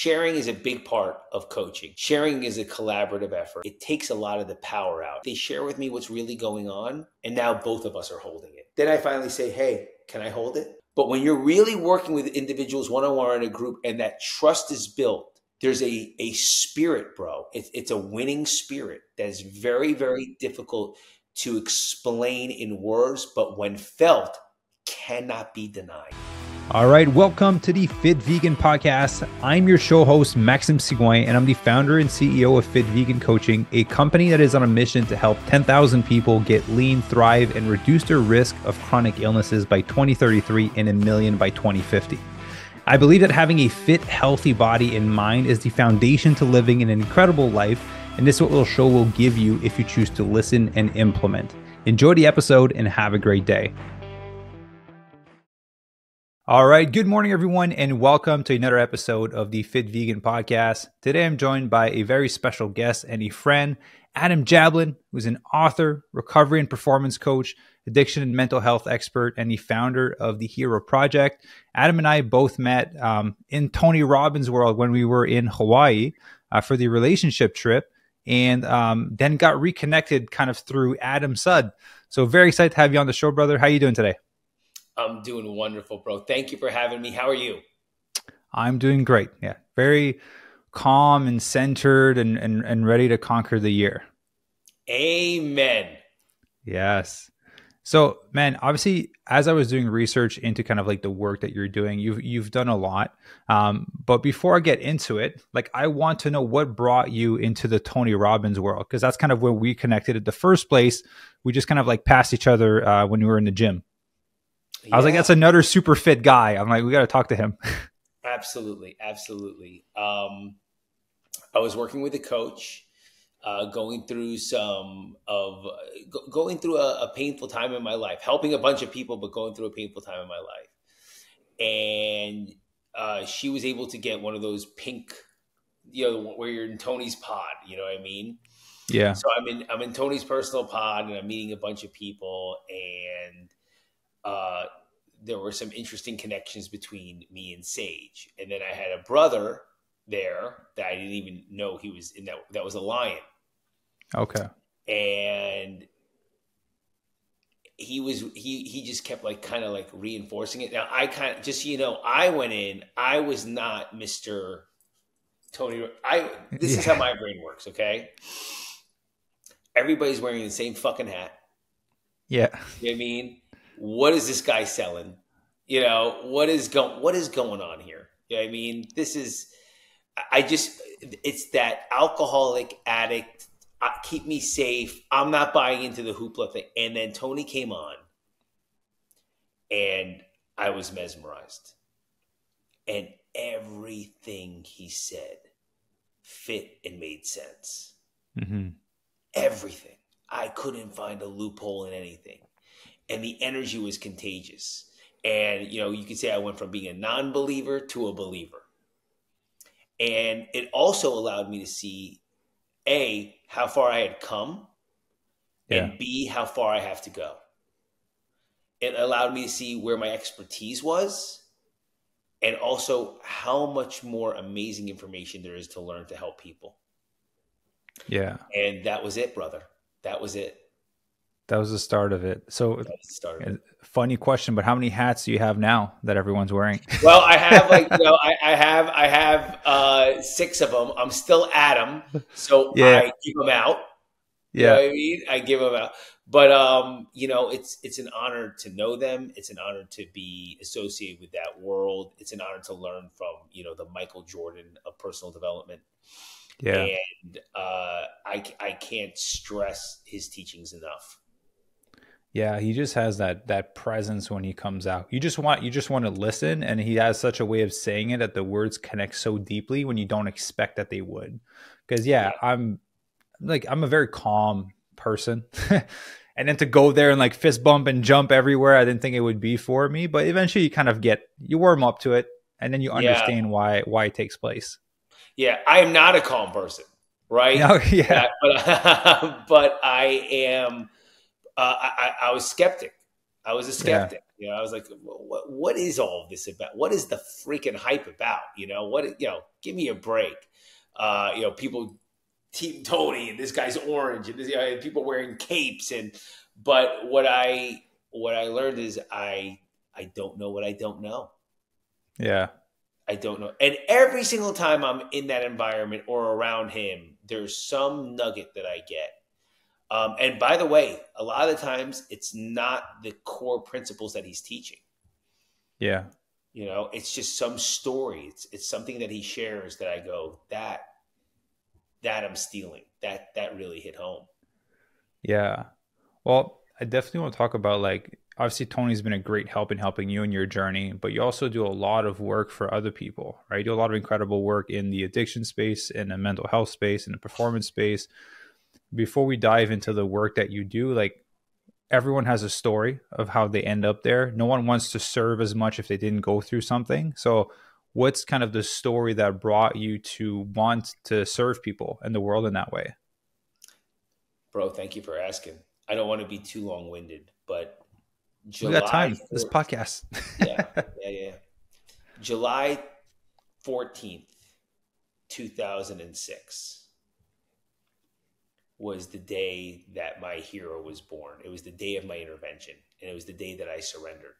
sharing is a big part of coaching. Sharing is a collaborative effort. It takes a lot of the power out. They share with me what's really going on, and now both of us are holding it. Then I finally say, hey, can I hold it? But when you're really working with individuals one-on-one in a group and that trust is built, there's a spirit, bro. It's a winning spirit that is very, very difficult to explain in words, but when felt, cannot be denied. All right, welcome to the Fit Vegan Podcast. I'm your show host, Maxime Sigouin, and I'm the founder and CEO of Fit Vegan Coaching, a company that is on a mission to help 10,000 people get lean, thrive, and reduce their risk of chronic illnesses by 2033 and 1 million by 2050. I believe that having a fit, healthy body and mind is the foundation to living an incredible life, and this is what the show will give you if you choose to listen and implement. Enjoy the episode and have a great day. All right. Good morning, everyone, and welcome to another episode of the Fit Vegan Podcast. Today, I'm joined by a very special guest and a friend, Adam Jablin, who's an author, recovery and performance coach, addiction and mental health expert, and the founder of the Hero Project. Adam and I both met in Tony Robbins' world when we were in Hawaii for the relationship trip, and then got reconnected kind of through Adam Sudd. So very excited to have you on the show, brother. How are you doing today? I'm doing wonderful, bro. Thank you for having me. How are you? I'm doing great. Yeah. Very calm and centered and ready to conquer the year. Amen. Yes. So, man, obviously, as I was doing research into kind of like the work that you're doing, you've done a lot. But before I get into it, like I want to know what brought you into the Tony Robbins world, because that's kind of where we connected in the first place. We just kind of like passed each other when we were in the gym. I was like, that's another super fit guy. I'm like, we got to talk to him. Absolutely. Absolutely. I was working with a coach, going through a painful time in my life, helping a bunch of people, but going through a painful time in my life. And she was able to get one of those pink, where you're in Tony's pod, you know what I mean? Yeah. So I'm in Tony's personal pod, and I'm meeting a bunch of people, and there were some interesting connections between me and Sage. And then I had a brother there that I didn't even know he was in that was a lion. Okay. And he just kept kind of reinforcing it. Now I kind of, just so you know, I went in, I was not Mr. Tony. This is how my brain works. Okay. Everybody's wearing the same fucking hat. Yeah. You know what I mean? What is this guy selling? What is going on here? You know what I mean? It's that alcoholic addict, keep me safe. I'm not buying into the hoopla thing. And then Tony came on and I was mesmerized. And everything he said fit and made sense. Mm-hmm. Everything. I couldn't find a loophole in anything. And the energy was contagious. And, you could say I went from being a non-believer to a believer. And it also allowed me to see, A, how far I had come, and B, how far I have to go. It allowed me to see where my expertise was, and also how much more amazing information there is to learn to help people. Yeah. And that was it, brother. That was it. That was the start of it. So, funny question, but how many hats do you have now that everyone's wearing? Well, I have I have 6 of them. I'm still Adam, so I give them out. You know what I mean? I give them out. But it's an honor to know them. It's an honor to be associated with that world. It's an honor to learn from the Michael Jordan of personal development. Yeah, and I can't stress his teachings enough. Yeah, he just has that presence when he comes out. You just want to listen, and he has such a way of saying it that the words connect so deeply when you don't expect that they would. Because I'm a very calm person, and then to go there and fist bump and jump everywhere, I didn't think it would be for me. But eventually, you kind of you warm up to it, and then you understand why it takes place. Yeah, I am not a calm person, right? No, but I am. I was skeptic. I was a Yeah. skeptic. I was like, what is all of this about? What is the freaking hype about? Give me a break. People, Team Tony, and this guy's orange, and and people wearing capes, but what I learned is I don't know what I don't know. Yeah. I don't know. And every single time I'm in that environment or around him, there's some nugget that I get. And by the way, a lot of the times it's not the core principles that he's teaching. Yeah. It's just some story. It's something that he shares that I go, that I'm stealing. That really hit home. Yeah. Well, I definitely want to talk about, like, obviously Tony's been a great help in helping you in your journey, but you also do a lot of work for other people, right? You do a lot of incredible work in the addiction space, in the mental health space, in the performance space. Before we dive into the work that you do, like, everyone has a story of how they end up there. No one wants to serve as much if they didn't go through something. So what's kind of the story that brought you to want to serve people in the world in that way? Bro, thank you for asking. I don't want to be too long-winded, but We got July time. This 4th, podcast. yeah, yeah. July 14th, 2006 was the day that my hero was born. It was the day of my intervention, and it was the day that I surrendered.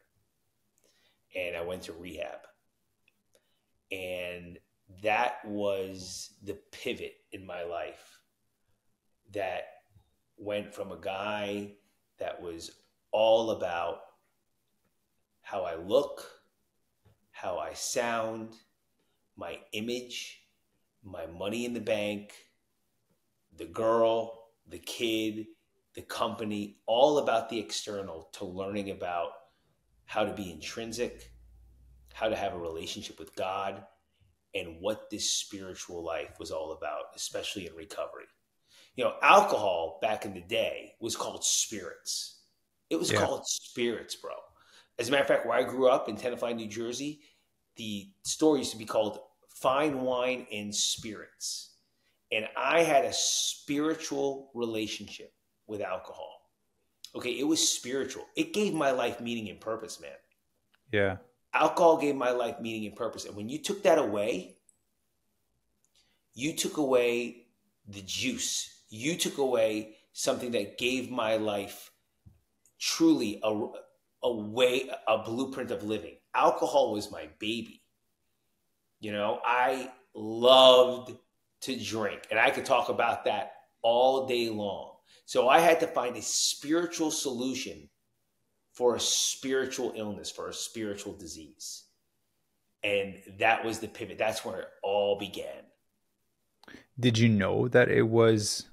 And I went to rehab. And that was the pivot in my life that went from a guy that was all about how I look, how I sound, my image, my money in the bank, the girl, the kid, the company, all about the external, to learning about how to be intrinsic, how to have a relationship with God, and what this spiritual life was all about, especially in recovery. Alcohol back in the day was called spirits. It was Yeah. called spirits, bro. As a matter of fact, where I grew up in Tenafly, New Jersey, the store used to be called Fine Wine and Spirits. And I had a spiritual relationship with alcohol. Okay, it was spiritual. It gave my life meaning and purpose, man. Yeah. Alcohol gave my life meaning and purpose. And when you took that away, you took away the juice. You took away something that gave my life truly a blueprint of living. Alcohol was my baby. I loved to drink, and I could talk about that all day long. So I had to find a spiritual solution for a spiritual illness, for a spiritual disease. And that was the pivot. That's where it all began. Did you know that it was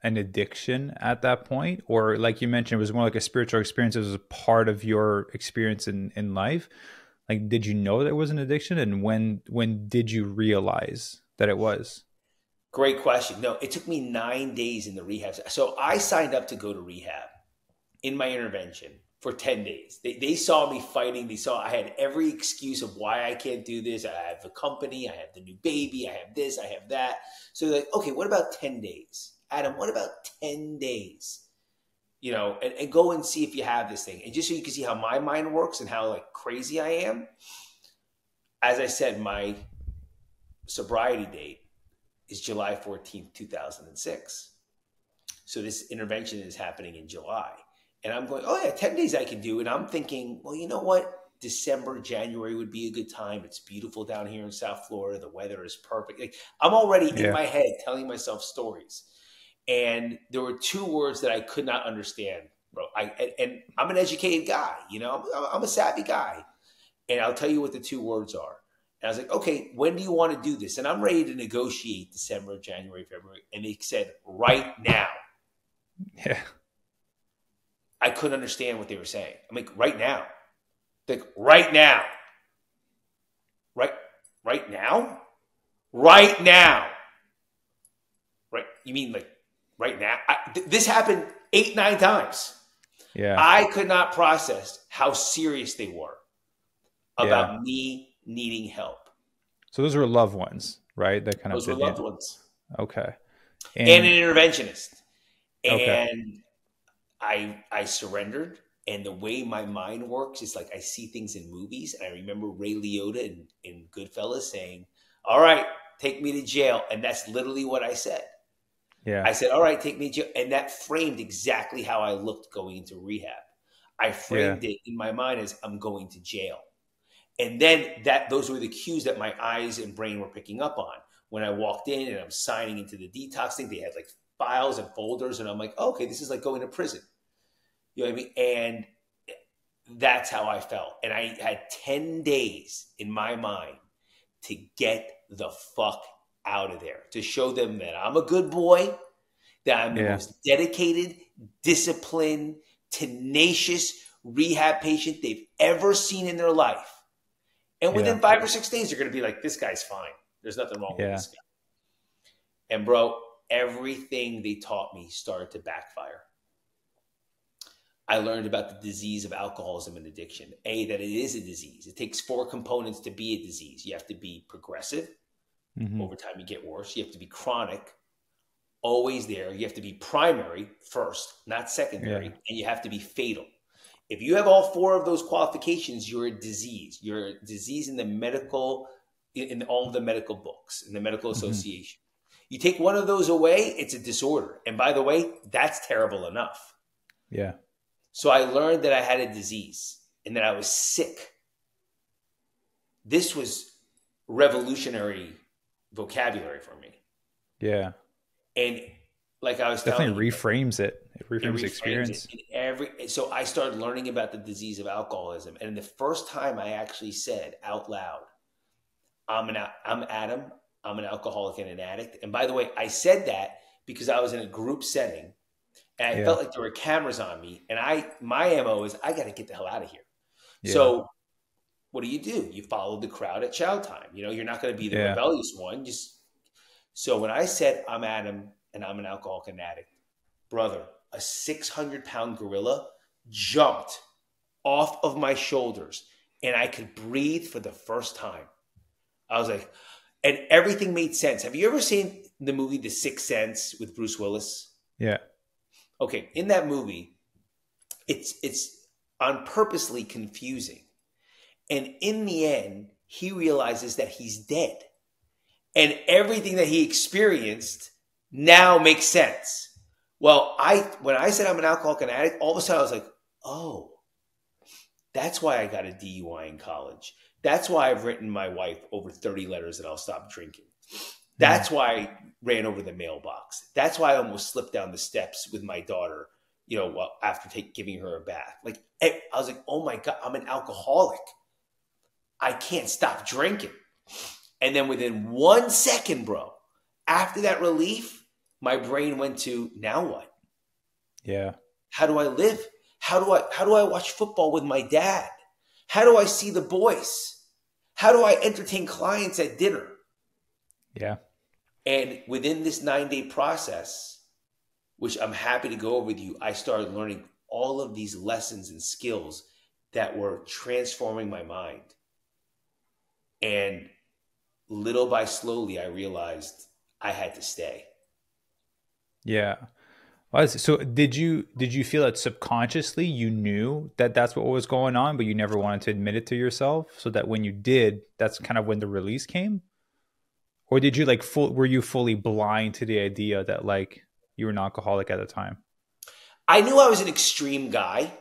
an addiction at that point? Or, like you mentioned, it was more like a spiritual experience. It was a part of your experience in life. Like, did you know that it was an addiction? And when did you realize that it was? Great question. No, it took me 9 days in the rehab. So I signed up to go to rehab in my intervention for 10 days. They saw me fighting. They saw I had every excuse of why I can't do this. I have the company. I have the new baby. I have this. I have that. So they're like, okay, what about 10 days? Adam, what about 10 days? And go and see if you have this thing. And just so you can see how my mind works and how like crazy I am. As I said, my sobriety date is July 14th, 2006. So this intervention is happening in July. And I'm going, oh yeah, 10 days I can do. And I'm thinking, well, you know what? December, January would be a good time. It's beautiful down here in South Florida. The weather is perfect. Like, I'm already in my head telling myself stories. And there were two words that I could not understand, bro. And I'm an educated guy, I'm a savvy guy. And I'll tell you what the two words are. And I was like, okay, when do you want to do this? And I'm ready to negotiate December, January, February. And they said, right now. Yeah. I couldn't understand what they were saying. I'm like, right now. Like, right now. Right now? Right now. Right? You mean like right now? This happened 8-9 times. Yeah. I could not process how serious they were about me needing help. So those were loved ones, right? That kind Those were loved ones. Okay. And an interventionist. Okay. And I surrendered. And the way my mind works is like I see things in movies. And I remember Ray Liotta in Goodfellas saying, all right, take me to jail. And that's literally what I said. Yeah. I said, all right, take me to jail. And that framed exactly how I looked going into rehab. I framed it in my mind as I'm going to jail. And then those were the cues that my eyes and brain were picking up on. When I walked in and I'm signing into the detox thing, they had like files and folders. And I'm like, oh, okay, this is like going to prison. You know what I mean? And that's how I felt. And I had 10 days in my mind to get the fuck out of there, to show them that I'm a good boy, that I'm the most dedicated, disciplined, tenacious rehab patient they've ever seen in their life. And within 5 or 6 days, you're going to be like, this guy's fine. There's nothing wrong with this guy. And bro, everything they taught me started to backfire. I learned about the disease of alcoholism and addiction. That it is a disease. It takes 4 components to be a disease. You have to be progressive. Over time, you get worse. You have to be chronic, always there. You have to be primary first, not secondary. And you have to be fatal. If you have all 4 of those qualifications, you're a disease. You're a disease in the medical, in all of the medical books, in the medical association. You take one of those away, it's a disorder. And by the way, that's terrible enough. Yeah. So I learned that I had a disease and that I was sick. This was revolutionary vocabulary for me. Yeah. And like I was definitely reframes it. It reframes experience. So I started learning about the disease of alcoholism. And the first time I actually said out loud, I'm Adam, I'm an alcoholic and an addict. And by the way, I said that because I was in a group setting and I felt like there were cameras on me. And my MO is I got to get the hell out of here. Yeah. So what do? You follow the crowd at chow time. You know, you're not going to be the rebellious one. So when I said I'm Adam and I'm an alcoholic and addict, brother, a 600-pound gorilla jumped off of my shoulders and I could breathe for the first time. I was like, and everything made sense. Have you ever seen the movie The Sixth Sense with Bruce Willis? Yeah. Okay. In that movie, it's on purposely confusing. And in the end, he realizes that he's dead. And everything that he experienced now makes sense. Well, when I said I'm an alcoholic and addict, all of a sudden I was like, oh, that's why I got a DUI in college. That's why I've written my wife over 30 letters that I'll stop drinking. That's why I ran over the mailbox. That's why I almost slipped down the steps with my daughter, after giving her a bath. Like, I was like, oh my God, I'm an alcoholic. I can't stop drinking. And then within 1 second, bro, after that relief, my brain went to, now what? Yeah. How do I live? How do I watch football with my dad? How do I see the boys? How do I entertain clients at dinner? Yeah. And within this 9-day process, which I'm happy to go over with you, I started learning all of these lessons and skills that were transforming my mind. And little by slowly, I realized I had to stay. Yeah. So did you feel that subconsciously you knew that that's what was going on, but you never wanted to admit it to yourself, so that when you did, that's kind of when the release came? Or did you were you fully blind to the idea that you were an alcoholic at the time? I knew I was an extreme guy,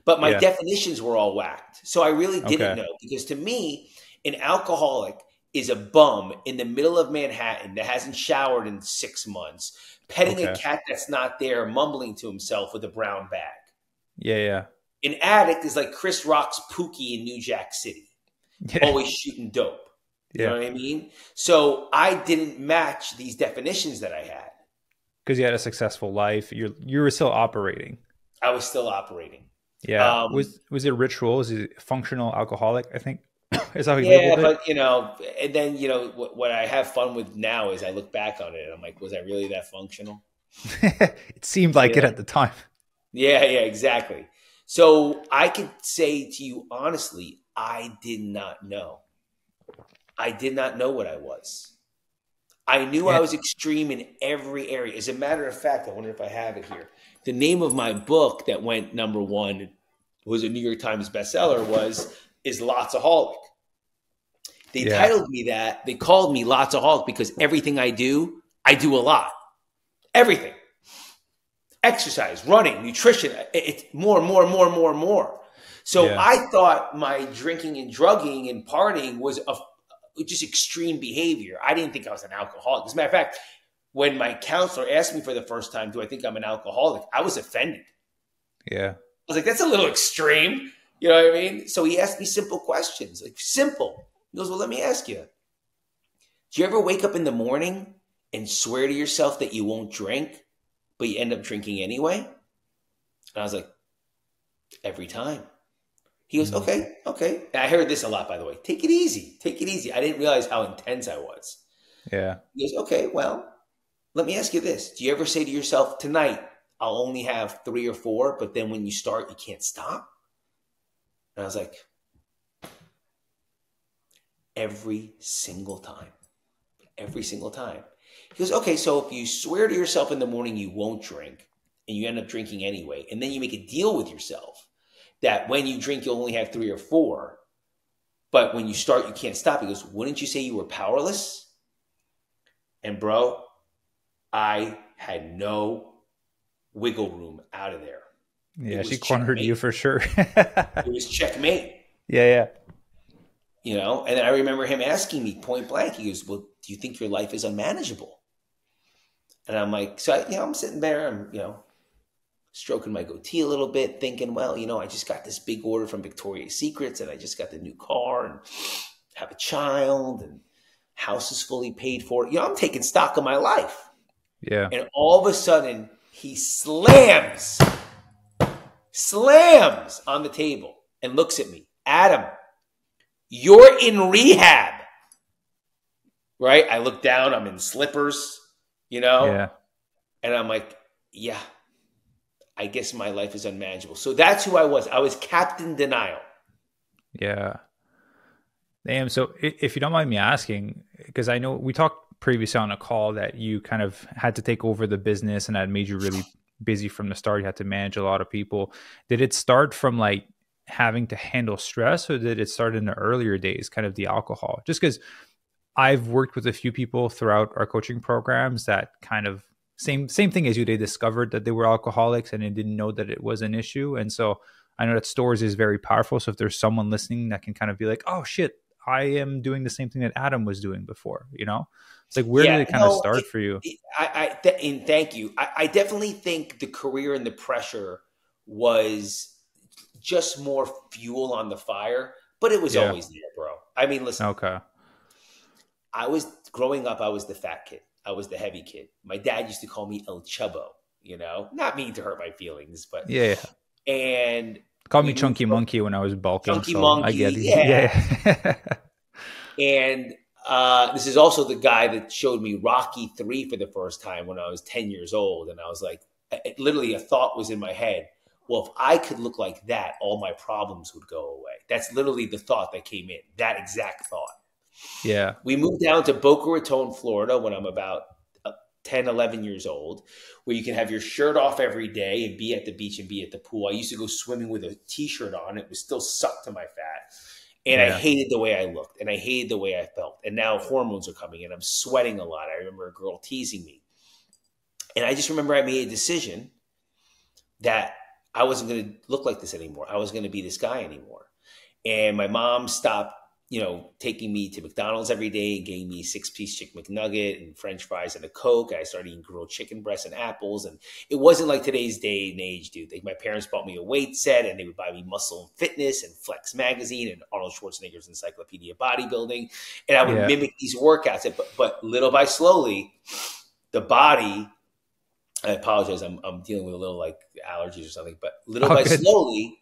but my definitions were all whacked. So I really didn't know, because to me, an alcoholic is a bum in the middle of Manhattan that hasn't showered in 6 months, petting a cat that's not there, mumbling to himself with a brown bag. Yeah. An addict is like Chris Rock's Pookie in New Jack City, always shooting dope. You know what I mean? So I didn't match these definitions that I had. Because you had a successful life. You were still operating. I was still operating. Yeah. Was it ritual? Was it functional alcoholic, I think? Is that how you labeled it? But and then what I have fun with now is I look back on it and I'm like, was I really that functional? It seemed like it at the time. Yeah, exactly. So I could say to you honestly, I did not know. I did not know what I was. I knew I was extreme in every area. As a matter of fact, I wonder if I have it here. The name of my book that went #1 who was a New York Times bestseller, is Lotsaholic. They titled me that. They called me Lotsaholic because everything I do a lot. Everything. Exercise, running, nutrition. It's more. So I thought my drinking and drugging and partying was just extreme behavior. I didn't think I was an alcoholic. As a matter of fact, when my counselor asked me for the first time, do I think I'm an alcoholic? I was offended. Yeah. I was like, that's a little extreme. You know what I mean? So he asked me simple questions, like simple. He goes, well, let me ask you. Do you ever wake up in the morning and swear to yourself that you won't drink, but you end up drinking anyway? And I was like, every time. He goes, okay. And I heard this a lot, by the way. Take it easy. I didn't realize how intense I was. Yeah. He goes, okay, well, let me ask you this. Do you ever say to yourself, tonight, I'll only have 3 or 4, but then when you start, you can't stop? And I was like, every single time. He goes, okay, so if you swear to yourself in the morning you won't drink, and you end up drinking anyway, and then you make a deal with yourself that when you drink, you'll only have 3 or 4, but when you start, you can't stop. He goes, wouldn't you say you were powerless? And bro, I had no wiggle room out of there. Yeah, she cornered you for sure. It was checkmate. Yeah. You know, and then I remember him asking me point blank. He goes, well, do you think your life is unmanageable? And I'm like, I'm sitting there, I'm, stroking my goatee a little bit, thinking, well, I just got this big order from Victoria's Secrets, and I just got the new car and have a child, and house is fully paid for. I'm taking stock of my life. Yeah. And all of a sudden, he slams on the table and looks at me. Adam, you're in rehab. Right? I look down, I'm in slippers, Yeah. And I'm like, yeah, I guess my life is unmanageable. So that's who I was. I was Captain Denial. Yeah. Damn. So if you don't mind me asking, because I know we talked previously on a call that you kind of had to take over the business and that made you really busy from the start. You had to manage a lot of people. Did it start from like having to handle stress, or did it start in the earlier days, kind of the alcohol? Just because I've worked with a few people throughout our coaching programs that kind of same thing as you. They discovered that they were alcoholics and they didn't know that it was an issue. And so I know that stories is very powerful. So if there's someone listening that can kind of be like, oh shit, I am doing the same thing that Adam was doing before, It's like, where did it kind of start for you? And thank you. I definitely think the career and the pressure was just more fuel on the fire, but it was always there, bro. I mean, listen. Okay. Growing up, I was the fat kid. I was the heavy kid. My dad used to call me El Chubbo, not mean to hurt my feelings, but yeah. And call me Chunky Monkey when I was bulking. Chunky Monkey, I get it. Yeah. And this is also the guy that showed me Rocky 3 for the first time when I was 10 years old. And I was like, literally a thought was in my head. Well, if I could look like that, all my problems would go away. That's literally the thought that came in, that exact thought. Yeah. We moved down to Boca Raton, Florida when I'm about 10, 11 years old, where you can have your shirt off every day and be at the beach and be at the pool. I used to go swimming with a t-shirt on. It was still sucked to my fat. And I hated the way I looked and I hated the way I felt. And now hormones are coming in. I'm sweating a lot. I remember a girl teasing me. And I just remember I made a decision that I wasn't going to look like this anymore. I was going to be this guy anymore. And my mom stopped, taking me to McDonald's every day and getting me 6-piece chicken McNugget and French fries and a Coke. I started eating grilled chicken breasts and apples. And it wasn't like today's day and age, dude. Like my parents bought me a weight set and they would buy me Muscle and Fitness and Flex Magazine and Arnold Schwarzenegger's Encyclopedia of Bodybuilding. And I would mimic these workouts. But little by slowly, the body, I apologize, I'm dealing with a little like allergies or something, but little by slowly,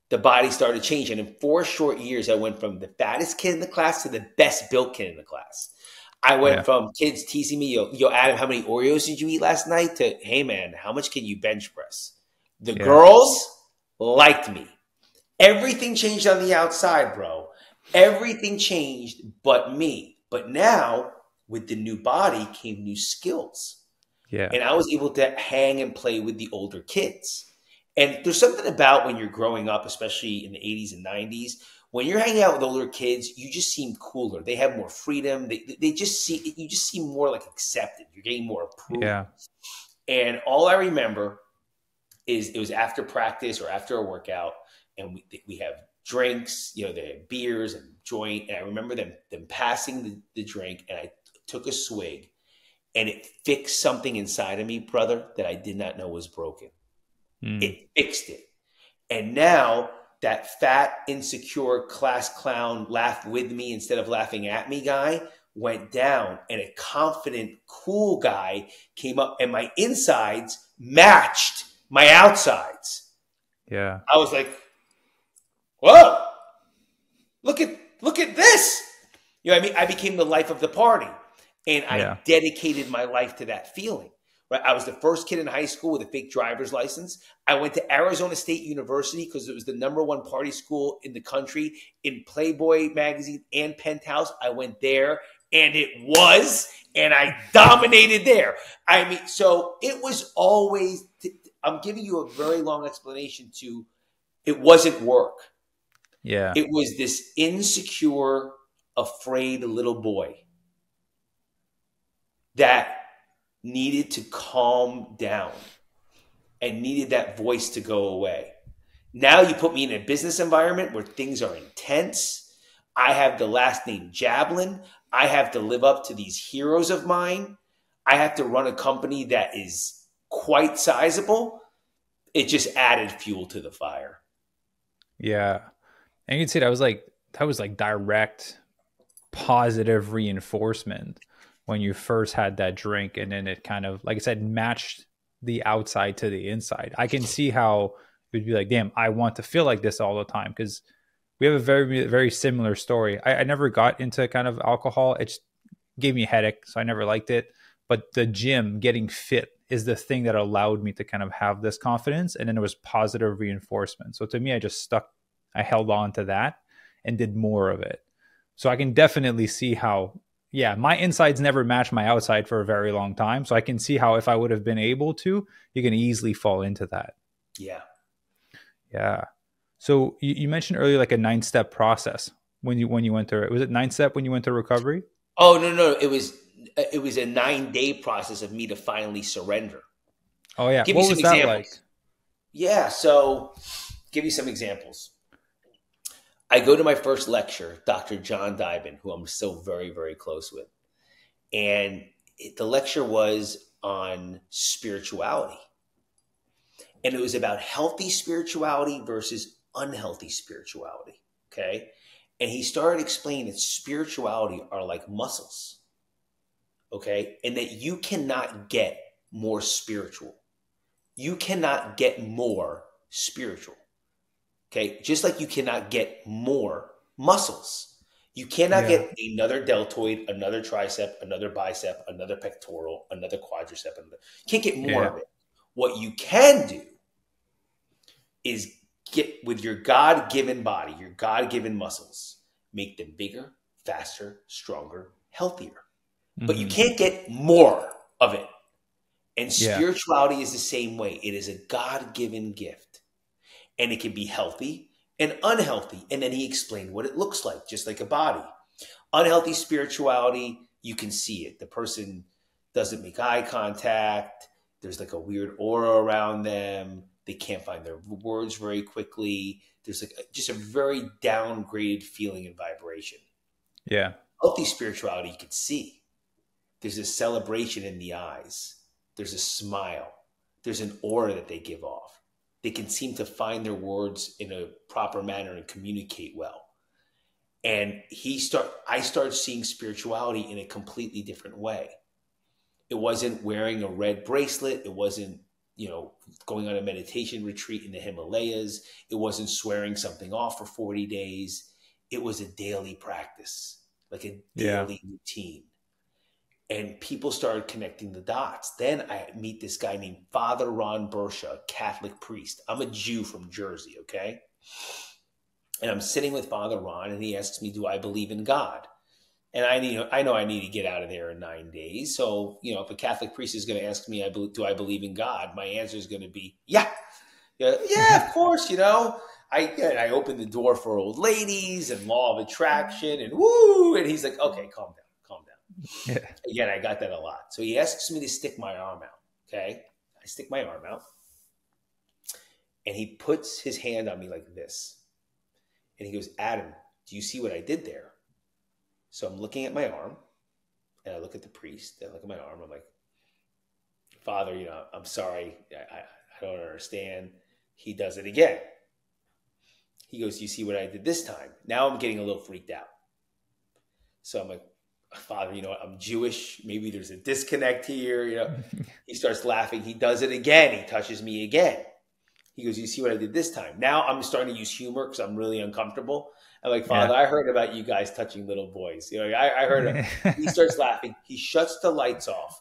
the body started changing. In 4 short years, I went from the fattest kid in the class to the best built kid in the class. I went from kids teasing me, yo, Adam, how many Oreos did you eat last night? To, hey, man, how much can you bench press? The girls liked me. Everything changed on the outside, bro. Everything changed but me. But now, with the new body came new skills. Yeah. And I was able to hang and play with the older kids. And there's something about when you're growing up, especially in the 80s and 90s, when you're hanging out with older kids, you just seem cooler. They have more freedom. They just see, you just seem more like accepted. You're getting more approval. Yeah. And all I remember is it was after practice or after a workout, and we have drinks, they have beers and joint. And I remember them passing the drink, and I took a swig, and it fixed something inside of me, brother, that I did not know was broken. It fixed it. And now that fat, insecure class clown laugh with me instead of laughing at me guy went down, and a confident, cool guy came up, and my insides matched my outsides. Yeah. I was like, whoa, look at this. I became the life of the party, and I dedicated my life to that feeling. Right? I was the first kid in high school with a fake driver's license. I went to Arizona State University because it was the #1 party school in the country in Playboy magazine and Penthouse. I went there, and it was, and I dominated there. So it was always, I'm giving you a very long explanation to, it wasn't work. Yeah. It was this insecure, afraid little boy that needed to calm down and needed that voice to go away. Now you put me in a business environment where things are intense. I have the last name Jablin. I have to live up to these heroes of mine. I have to run a company that is quite sizable. It just added fuel to the fire. Yeah. And you can see that was like direct positive reinforcement when you first had that drink, and then it kind of, like I said, matched the outside to the inside. I can see how it would be like, damn, I want to feel like this all the time, because we have a very, very similar story. I never got into kind of alcohol. It just gave me a headache, so I never liked it. But the gym, getting fit, is the thing that allowed me to kind of have this confidence, and then it was positive reinforcement. So to me, I held on to that and did more of it. So I can definitely see how, my insides never matched my outside for a very long time. So I can see how if I would have been able to, you can easily fall into that. Yeah. Yeah. So you mentioned earlier like a 9-step process when you went to, was it 9-step when you went to recovery? Oh, no. It was a 9-day process of me to finally surrender. Oh yeah. What was that like? Yeah. So give you some examples. I go to my first lecture, Dr. John Dybin, who I'm still very, very close with. And the lecture was on spirituality. And it was about healthy spirituality versus unhealthy spirituality. Okay. And he started explaining that spirituality are like muscles. Okay. And that you cannot get more spiritual. You cannot get more spiritual. Okay, just like you cannot get more muscles. You cannot get another deltoid, another tricep, another bicep, another pectoral, another quadricep. You can't get more of it. What you can do is get with your God-given body, your God-given muscles, make them bigger, faster, stronger, healthier. Mm-hmm. But you can't get more of it. And spirituality is the same way. It is a God-given gift. And it can be healthy and unhealthy. And then he explained what it looks like, just like a body. Unhealthy spirituality, you can see it. The person doesn't make eye contact. There's like a weird aura around them. They can't find their words very quickly. There's like just a very downgraded feeling and vibration. Yeah. Healthy spirituality, you can see. There's a celebration in the eyes. There's a smile. There's an aura that they give off. They can seem to find their words in a proper manner and communicate well. And I started seeing spirituality in a completely different way. It wasn't wearing a red bracelet. It wasn't, going on a meditation retreat in the Himalayas. It wasn't swearing something off for 40 days. It was a daily practice, like a daily routine. And people started connecting the dots. Then I meet this guy named Father Ron Bersha, a Catholic priest. I'm a Jew from Jersey, okay? And I'm sitting with Father Ron, and he asks me, do I believe in God? And I know I need to get out of there in 9 days. So, if a Catholic priest is going to ask me, do I believe in God? My answer is going to be, yeah. Yeah, of course, I opened the door for old ladies and law of attraction and woo. And he's like, okay, calm down, calm down. Yeah. Again, I got that a lot. So he asks me to stick my arm out. Okay. I stick my arm out and he puts his hand on me like this. And he goes, Adam, do you see what I did there? So I'm looking at my arm and I look at the priest. I look at my arm. I'm like, Father, I'm sorry. I don't understand. He does it again. He goes, you see what I did this time? Now I'm getting a little freaked out. So I'm like, Father, I'm Jewish. Maybe there's a disconnect here. He starts laughing. He does it again. He touches me again. He goes, you see what I did this time? Now I'm starting to use humor because I'm really uncomfortable. I'm like, Father, I heard about you guys touching little boys. I heard it. He starts laughing. He shuts the lights off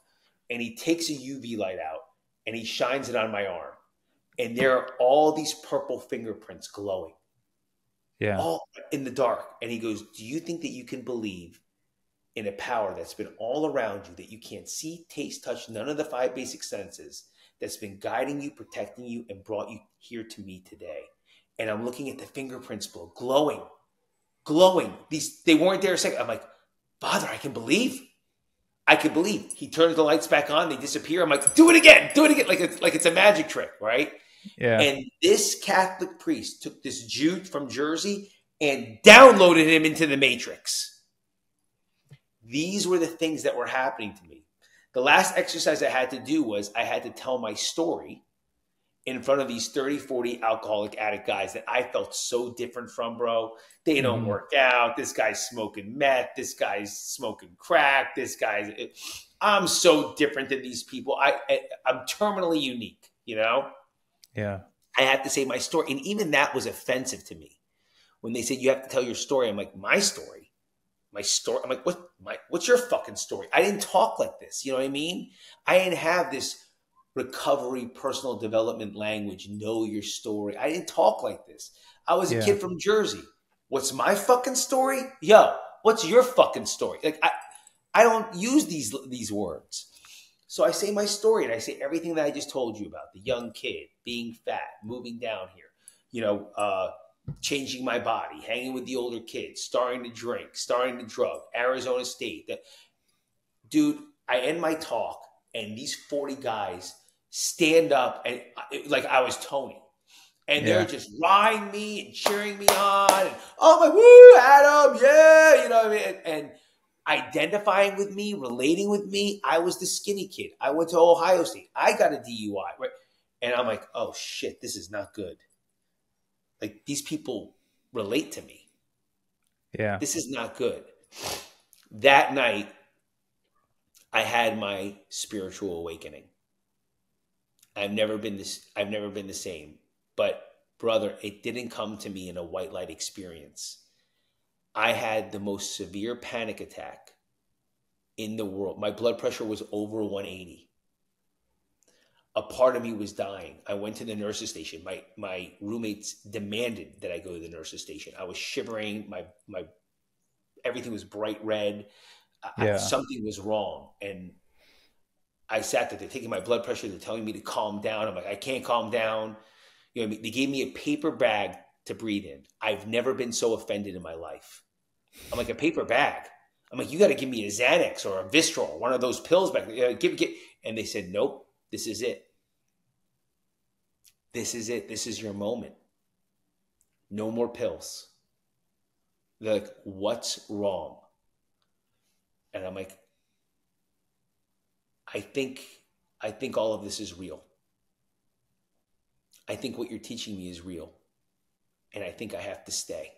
and he takes a UV light out and he shines it on my arm. And there are all these purple fingerprints glowing. Yeah. All in the dark. And he goes, do you think that you can believe in a power that's been all around you that you can't see, taste, touch, none of the 5 basic senses, that's been guiding you, protecting you, and brought you here to me today? And I'm looking at the fingerprints glowing. They weren't there a second. I'm like, Father, I can believe. He turns the lights back on. They disappear. I'm like, do it again. Like it's a magic trick, right? Yeah. And this Catholic priest took this Jew from Jersey and downloaded him into the Matrix. These were the things that were happening to me. The last exercise I had to do was I had to tell my story in front of these 30, 40 alcoholic addict guys that I felt so different from, bro. They don't work out. This guy's smoking meth. This guy's smoking crack. I'm so different than these people. I'm terminally unique, Yeah. I have to say my story. And even that was offensive to me. When they said, you have to tell your story, I'm like, my story? My story? I'm like, what's your fucking story? I didn't talk like this. You know what I mean? I didn't have this recovery, personal development language, know your story. I didn't talk like this. I was a kid from Jersey. What's my fucking story? Yo, what's your fucking story? Like, I don't use these words. So I say my story and I say everything that I just told you about, the young kid, being fat, moving down here, changing my body, hanging with the older kids, starting to drink, starting to drug, Arizona State. Dude, I end my talk and these 40 guys stand up and like I was Tony. And they're just riding me and cheering me on. And, oh, my, woo, Adam, yeah, you know what I mean? And identifying with me, relating with me. I was the skinny kid. I went to Ohio State. I got a DUI, right? And I'm like, oh, shit, this is not good. Like, these people relate to me. Yeah. This is not good. That night, I had my spiritual awakening. I've never been the same. But, brother, it didn't come to me in a white light experience. I had the most severe panic attack in the world. My blood pressure was over 180. A part of me was dying. I went to the nurse's station. My roommates demanded that I go to the nurse's station. I was shivering. My everything was bright red. Something was wrong. And I sat there. They're taking my blood pressure. They're telling me to calm down. I'm like, I can't calm down. You know, they gave me a paper bag to breathe in. I've never been so offended in my life. I'm like, a paper bag? I'm like, you got to give me a Xanax or a Visceral, one of those pills back there. And they said, nope, this is it. This is it. This is your moment. No more pills. They're like, what's wrong? And I'm like, I think all of this is real. I think what you're teaching me is real. And I think I have to stay.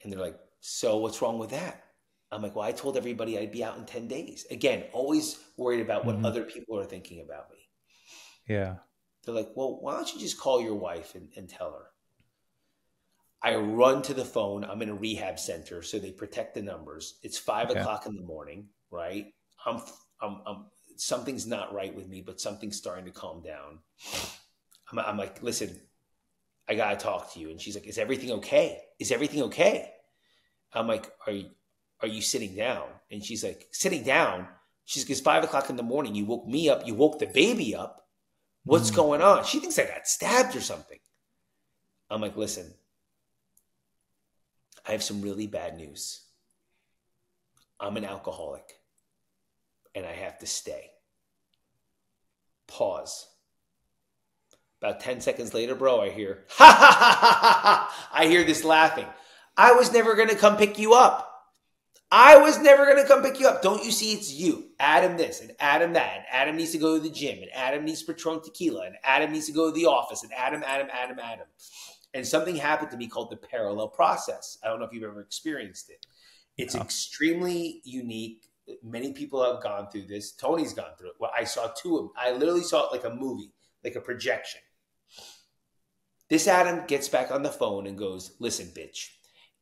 And they're like, so what's wrong with that? I'm like, well, I told everybody I'd be out in 10 days. Again, always worried about what other people are thinking about me. Yeah. They're like, well, why don't you just call your wife and tell her? I run to the phone. I'm in a rehab center, so they protect the numbers. It's 5 o'clock in the morning, right? I'm something's not right with me, but something's starting to calm down. I'm like, listen, I got to talk to you. And she's like, is everything okay? Is everything okay? I'm like, are you sitting down? And she's like, sitting down? She's like, it's 5 o'clock in the morning. You woke me up. You woke the baby up. What's going on? She thinks I got stabbed or something. I'm like, listen, I have some really bad news. I'm an alcoholic and I have to stay. Pause. About 10 seconds later, bro, I hear, ha ha ha ha ha ha. I hear this laughing. I was never going to come pick you up. I was never going to come pick you up. Don't you see it's you? Adam this and Adam that. And Adam needs to go to the gym. And Adam needs Patron tequila. And Adam needs to go to the office. And Adam. And something happened to me called the parallel process. I don't know if you've ever experienced it. It's extremely unique. Many people have gone through this. Tony's gone through it. Well, I saw two of them. I literally saw it like a movie, like a projection. This Adam gets back on the phone and goes, listen, bitch.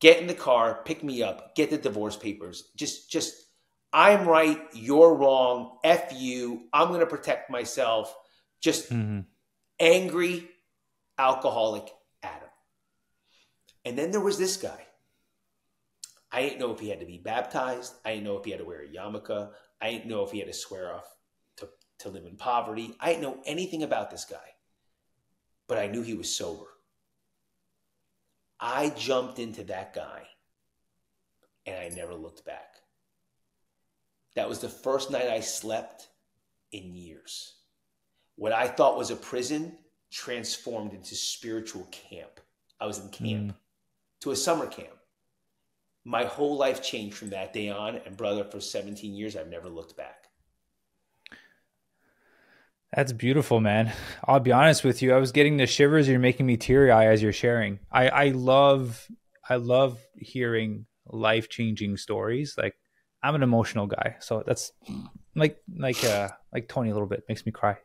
Get in the car, pick me up, get the divorce papers. Just, I'm right, you're wrong, F you, I'm going to protect myself. Just angry, alcoholic Adam. And then there was this guy. I didn't know if he had to be baptized. I didn't know if he had to wear a yarmulke. I didn't know if he had to swear off to live in poverty. I didn't know anything about this guy. But I knew he was sober. I jumped into that guy and I never looked back. That was the first night I slept in years. What I thought was a prison transformed into spiritual camp. I was in camp to a summer camp. My whole life changed from that day on. And brother, for 17 years, I've never looked back. That's beautiful, man. I'll be honest with you. I was getting the shivers. You're making me teary-eyed as you're sharing. I love hearing life-changing stories. Like, I'm an emotional guy, so that's like Tony a little bit. Makes me cry.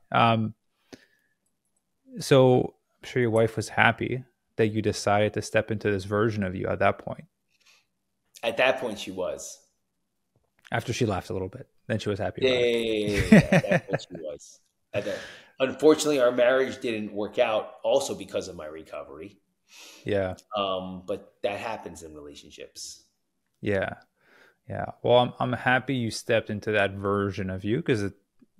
So I'm sure your wife was happy that you decided to step into this version of you at that point. At that point, she was. After she laughed a little bit, then she was happy. Yeah. At that point, she was. Unfortunately, our marriage didn't work out also because of my recovery. Yeah. But that happens in relationships. Yeah. Yeah. Well, I'm happy you stepped into that version of you because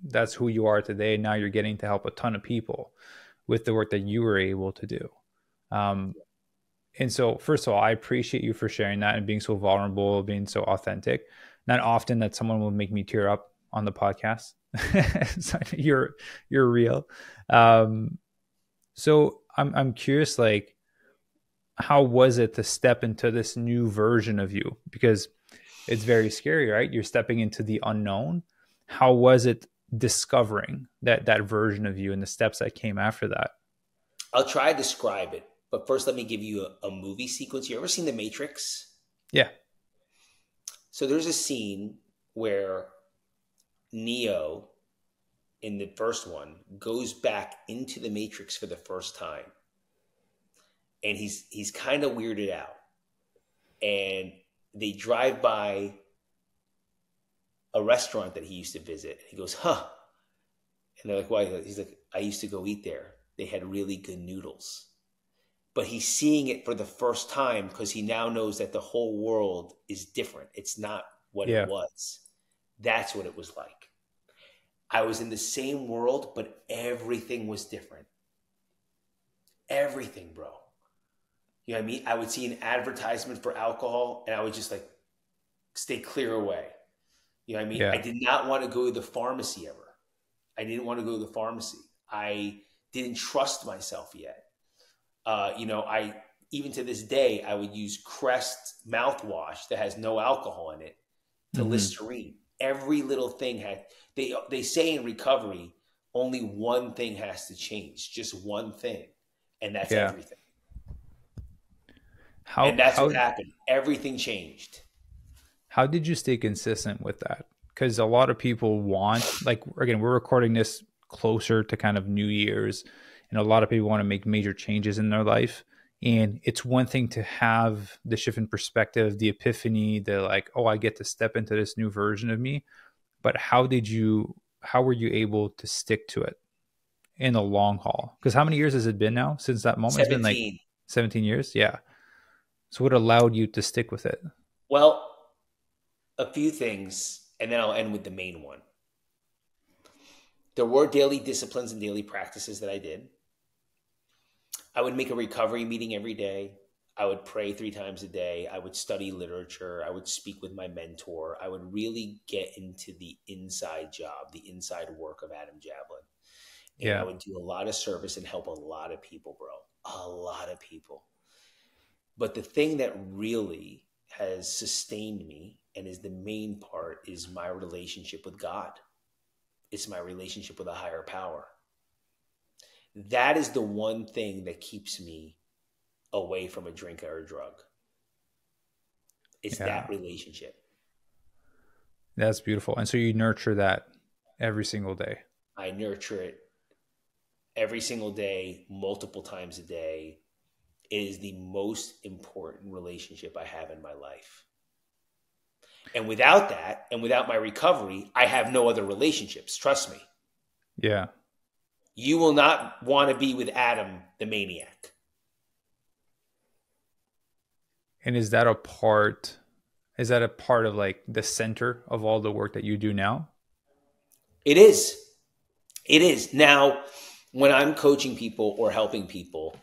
that's who you are today. Now you're getting to help a ton of people with the work that you were able to do. And so, first of all, I appreciate you for sharing that and being so vulnerable, being so authentic. Not often that someone will make me tear up on the podcast. So you're real. So I'm curious, like, how was it to step into this new version of you? Because it's very scary, right? You're stepping into the unknown. How was it discovering that version of you and the steps that came after that? I'll try to describe it, but first let me give you a movie sequence. You ever seen The Matrix? Yeah. So there's a scene where Neo, in the first one, goes back into the Matrix for the first time. And he's kind of weirded out. And they drive by a restaurant that he used to visit. He goes, huh. And they're like, why? He's like, I used to go eat there. They had really good noodles. But he's seeing it for the first time because he now knows that the whole world is different. It's not what it was. That's what it was like. I was in the same world, but everything was different. Everything, bro. You know what I mean? I would see an advertisement for alcohol and I would just like stay clear away. You know what I mean? Yeah. I did not want to go to the pharmacy ever. I didn't want to go to the pharmacy. I didn't trust myself yet. Even to this day, I would use Crest mouthwash that has no alcohol in it to Listerine. Every little thing had, they say in recovery, only one thing has to change, just one thing. And that's everything. And that's what happened. Everything changed. How did you stay consistent with that? Because a lot of people want, like, again, we're recording this closer to kind of New Year's, and a lot of people want to make major changes in their life. And it's one thing to have the shift in perspective, the epiphany, the like, oh, I get to step into this new version of me. But how were you able to stick to it in the long haul? Because how many years has it been now since that moment? 17. It's been like 17 years. Yeah. So what allowed you to stick with it? Well, a few things, and then I'll end with the main one. There were daily disciplines and daily practices that I did. I would make a recovery meeting every day. I would pray 3 times a day. I would study literature. I would speak with my mentor. I would really get into the inside job, the inside work of Adam Jablin. And I Yeah. would do a lot of service and help a lot of people, bro. A lot of people. But the thing that really has sustained me and is the main part is my relationship with God. It's my relationship with a higher power. That is the one thing that keeps me away from a drink or a drug. It's Yeah. that relationship. That's beautiful. And so you nurture that every single day. I nurture it every single day, multiple times a day. It is the most important relationship I have in my life. And without that, and without my recovery, I have no other relationships. Trust me. Yeah. You will not want to be with Adam, the maniac. And is that a part of like the center of all the work that you do now? It is. It is. Now, when I'm coaching people or helping people,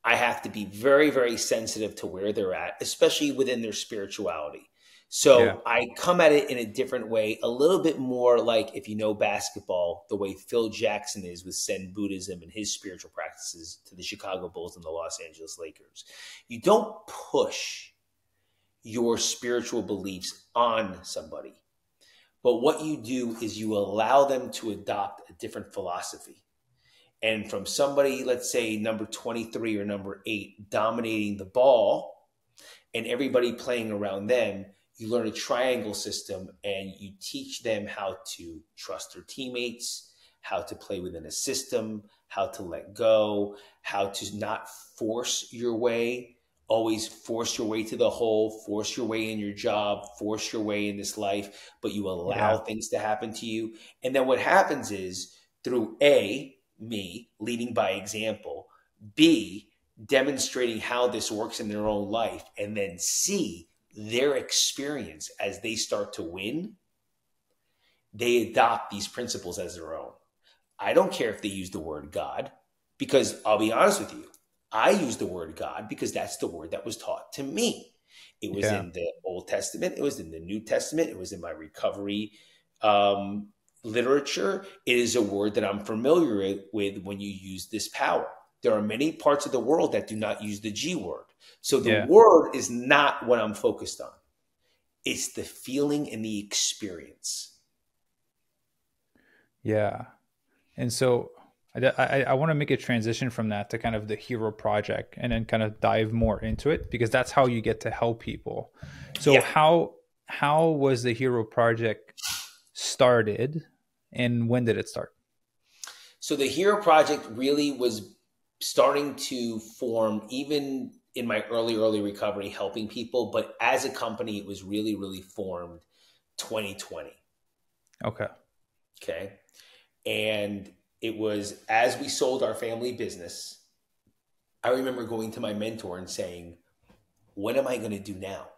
I have to be very, very sensitive to where they're at, especially within their spirituality. So I come at it in a different way, a little bit more like, if you know basketball, the way Phil Jackson is with Zen Buddhism and his spiritual practices to the Chicago Bulls and the Los Angeles Lakers. You don't push your spiritual beliefs on somebody, but what you do is you allow them to adopt a different philosophy. And from somebody, let's say number 23 or number 8, dominating the ball and everybody playing around them, you learn a triangle system and you teach them how to trust their teammates, how to play within a system, how to let go, how to not force your way, always force your way to the hole, force your way in your job, force your way in this life, but you allow things to happen to you. And then what happens is through me leading by example, B, demonstrating how this works in their own life, and then C, their experience as they start to win, they adopt these principles as their own. I don't care if they use the word God, because I'll be honest with you, I use the word God because that's the word that was taught to me. It was in the Old Testament. It was in the New Testament. It was in my recovery literature. It is a word that I'm familiar with when you use this power. There are many parts of the world that do not use the G word. So the word is not what I'm focused on. It's the feeling and the experience. Yeah. And so I want to make a transition from that to kind of the hero project and then kind of dive more into it, because that's how you get to help people. So how was the hero project started and when did it start? So the hero project really was starting to form even in my early recovery, helping people. But as a company, it was really, really formed 2020. Okay. And it was as we sold our family business, I remember going to my mentor and saying, what am I going to do now?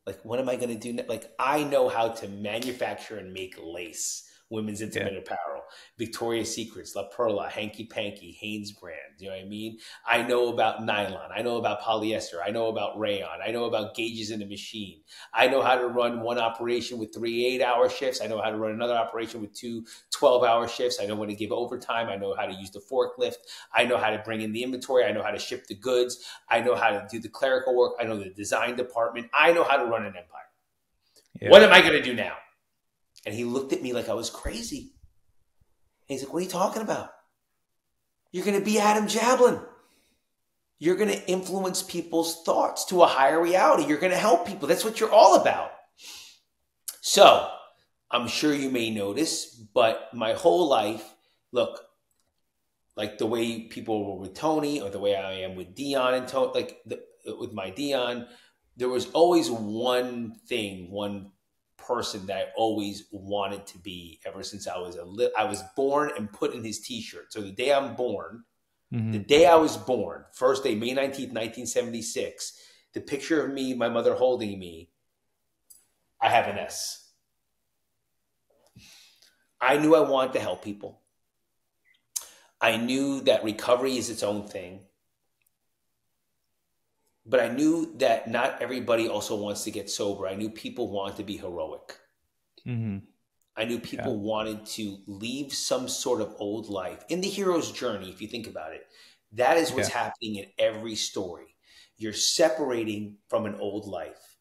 Like, what am I going to do? Like, I know how to manufacture and make lace, women's intimate apparel, Victoria's Secrets, La Perla, Hanky Panky, Hanes brand. You know what I mean? I know about nylon. I know about polyester. I know about rayon. I know about gauges in the machine. I know how to run one operation with 3 8-hour shifts. I know how to run another operation with 2 12-hour shifts. I know when to give overtime. I know how to use the forklift. I know how to bring in the inventory. I know how to ship the goods. I know how to do the clerical work. I know the design department. I know how to run an empire. What am I going to do now? And he looked at me like I was crazy. And he's like, what are you talking about? You're going to be Adam Jablin. You're going to influence people's thoughts to a higher reality. You're going to help people. That's what you're all about. So I'm sure you may notice, but my whole life, look, like the way people were with Tony or the way I am with Dion and Tony, like with my Dion, there was always one thing, one person that I always wanted to be ever since I was born and put in his t-shirt. So the day I'm born, the day I was born, first day, May 19th, 1976, the picture of me, my mother holding me, I have an S. I knew I wanted to help people. I knew that recovery is its own thing. But I knew that not everybody also wants to get sober. I knew people want to be heroic. Mm-hmm. I knew people wanted to leave some sort of old life. In the hero's journey, if you think about it, that is what's happening in every story. You're separating from an old life.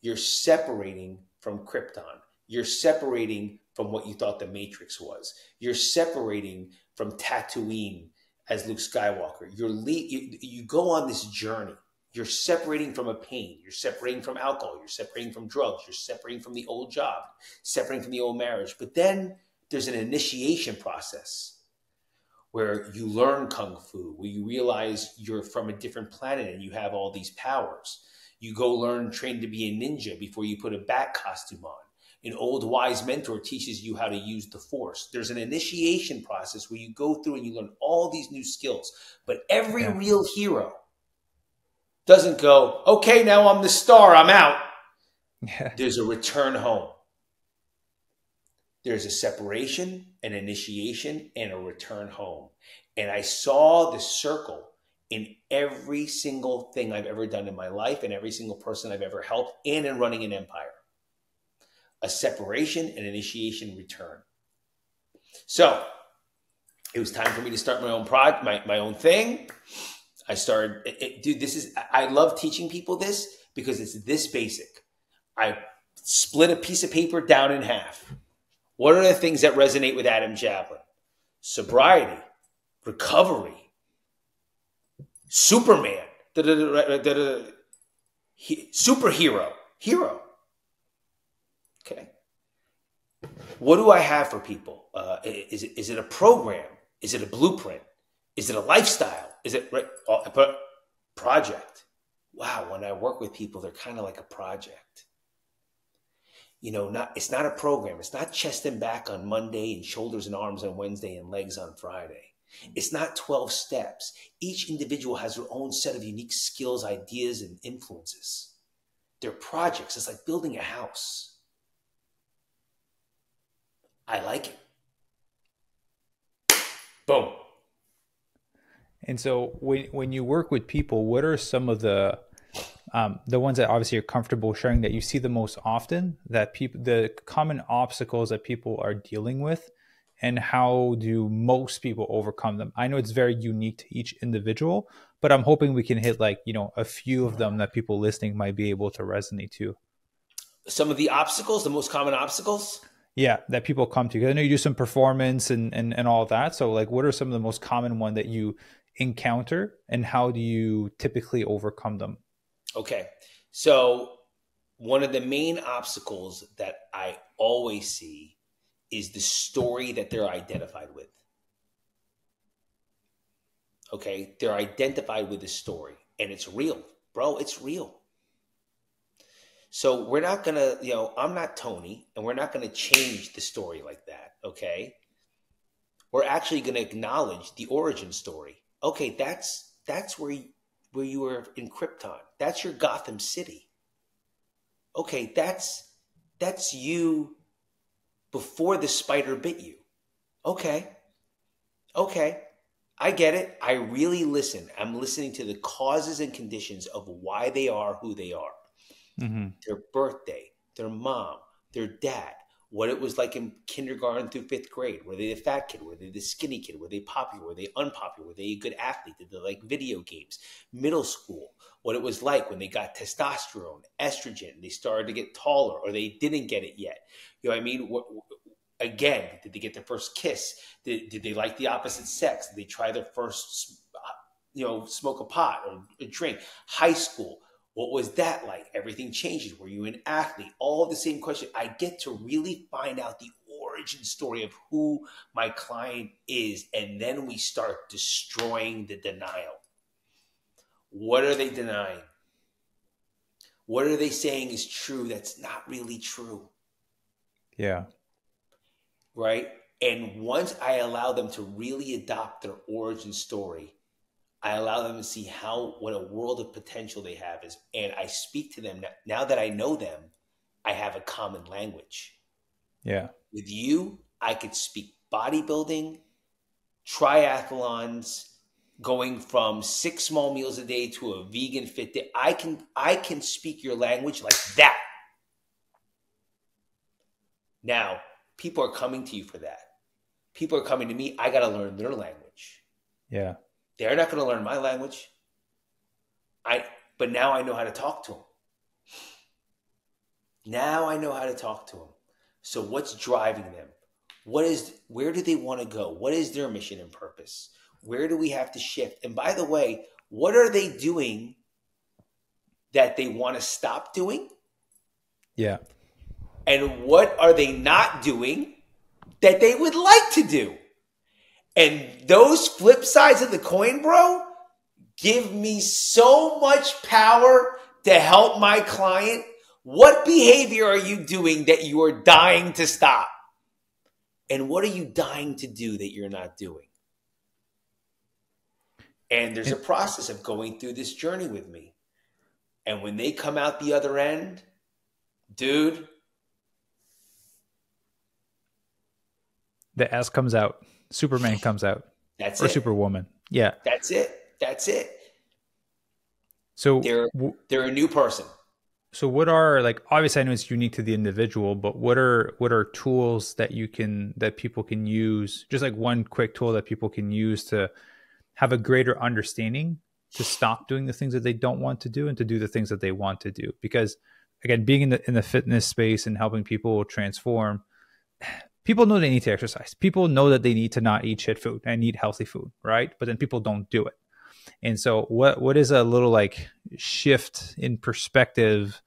You're separating from Krypton. You're separating from what you thought the Matrix was. You're separating from Tatooine as Luke Skywalker. You go on this journey. You're separating from a pain. You're separating from alcohol. You're separating from drugs. You're separating from the old job, separating from the old marriage. But then there's an initiation process where you learn Kung Fu, where you realize you're from a different planet and you have all these powers. You go learn, train to be a ninja before you put a bat costume on. An old wise mentor teaches you how to use the Force. There's an initiation process where you go through and you learn all these new skills. But every real hero doesn't go, okay, now I'm the star, I'm out. Yeah. There's a return home. There's a separation, an initiation, and a return home. And I saw the circle in every single thing I've ever done in my life and every single person I've ever helped and in running an empire. A separation, an initiation, return. So it was time for me to start my own my own thing. I started, dude, I love teaching people this because it's this basic. I split a piece of paper down in half. What are the things that resonate with Adam Jablin? Sobriety, recovery, Superman, superhero, hero. Okay. What do I have for people? Is it a program? Is it a blueprint? Is it a lifestyle? Is it project? Wow, when I work with people, they're kind of like a project. You know, it's not a program. It's not chest and back on Monday and shoulders and arms on Wednesday and legs on Friday. It's not 12 steps. Each individual has their own set of unique skills, ideas, and influences. They're projects. It's like building a house. I like it. Boom. And so when you work with people, what are some of the ones that obviously you're comfortable sharing that you see the most often, that the common obstacles that people are dealing with, and how do most people overcome them? I know it's very unique to each individual, but I'm hoping we can hit a few of them that people listening might be able to resonate to. Some of the obstacles, the most common obstacles? Yeah, that people come to. I know you do some performance and all of that. So what are some of the most common one that you encounter, and how do you typically overcome them? Okay. So one of the main obstacles that I always see is the story that they're identified with. Okay. They're identified with the story, and it's real, bro. It's real. So we're not going to, I'm not Tony, and we're not going to change the story like that. Okay. We're actually going to acknowledge the origin story. Okay. That's where you were in Krypton. That's your Gotham City. Okay. That's you before the spider bit you. Okay. I get it. I really listen. I'm listening to the causes and conditions of why they are who they are. Mm-hmm. Their birthday, their mom, their dad, what it was like in kindergarten through 5th grade. Were they the fat kid? Were they the skinny kid? Were they popular? Were they unpopular? Were they a good athlete? Did they like video games? Middle school, what it was like when they got testosterone, estrogen, they started to get taller, or they didn't get it yet. You know what I mean? Again, did they get their first kiss? Did they like the opposite sex? Did they try their first, smoke a pot or a drink? High school. What was that like? Everything changes. Were you an athlete? All the same question. I get to really find out the origin story of who my client is, and then we start destroying the denial. What are they denying? What are they saying is true that's not really true? Yeah. Right? And once I allow them to really adopt their origin story, I allow them to see what a world of potential they have is. And I speak to them. Now that I know them, I have a common language. Yeah. With you, I could speak bodybuilding, triathlons, going from 6 small meals a day to a vegan fit day. I can speak your language like that. Now, people are coming to you for that. People are coming to me. I got to learn their language. Yeah. They're not going to learn my language. But now I know how to talk to them. Now I know how to talk to them. So what's driving them? Where do they want to go? What is their mission and purpose? Where do we have to shift? And by the way, what are they doing that they want to stop doing? Yeah. And what are they not doing that they would like to do? And those flip sides of the coin, bro, give me so much power to help my client. What behavior are you doing that you are dying to stop? And what are you dying to do that you're not doing? And there's a process of going through this journey with me. And when they come out the other end, dude, the S comes out. Superman comes out. That's or it. Superwoman. Yeah. That's it. So they're a new person. So what are, like, obviously I know it's unique to the individual, but what are tools that people can use, just like one quick tool that people can use to have a greater understanding to stop doing the things that they don't want to do and to do the things that they want to do? Because again, being in the fitness space and helping people transform, people know they need to exercise. People know that they need to not eat shit food and eat healthy food, right? But then people don't do it. And so what is a little like shift in perspective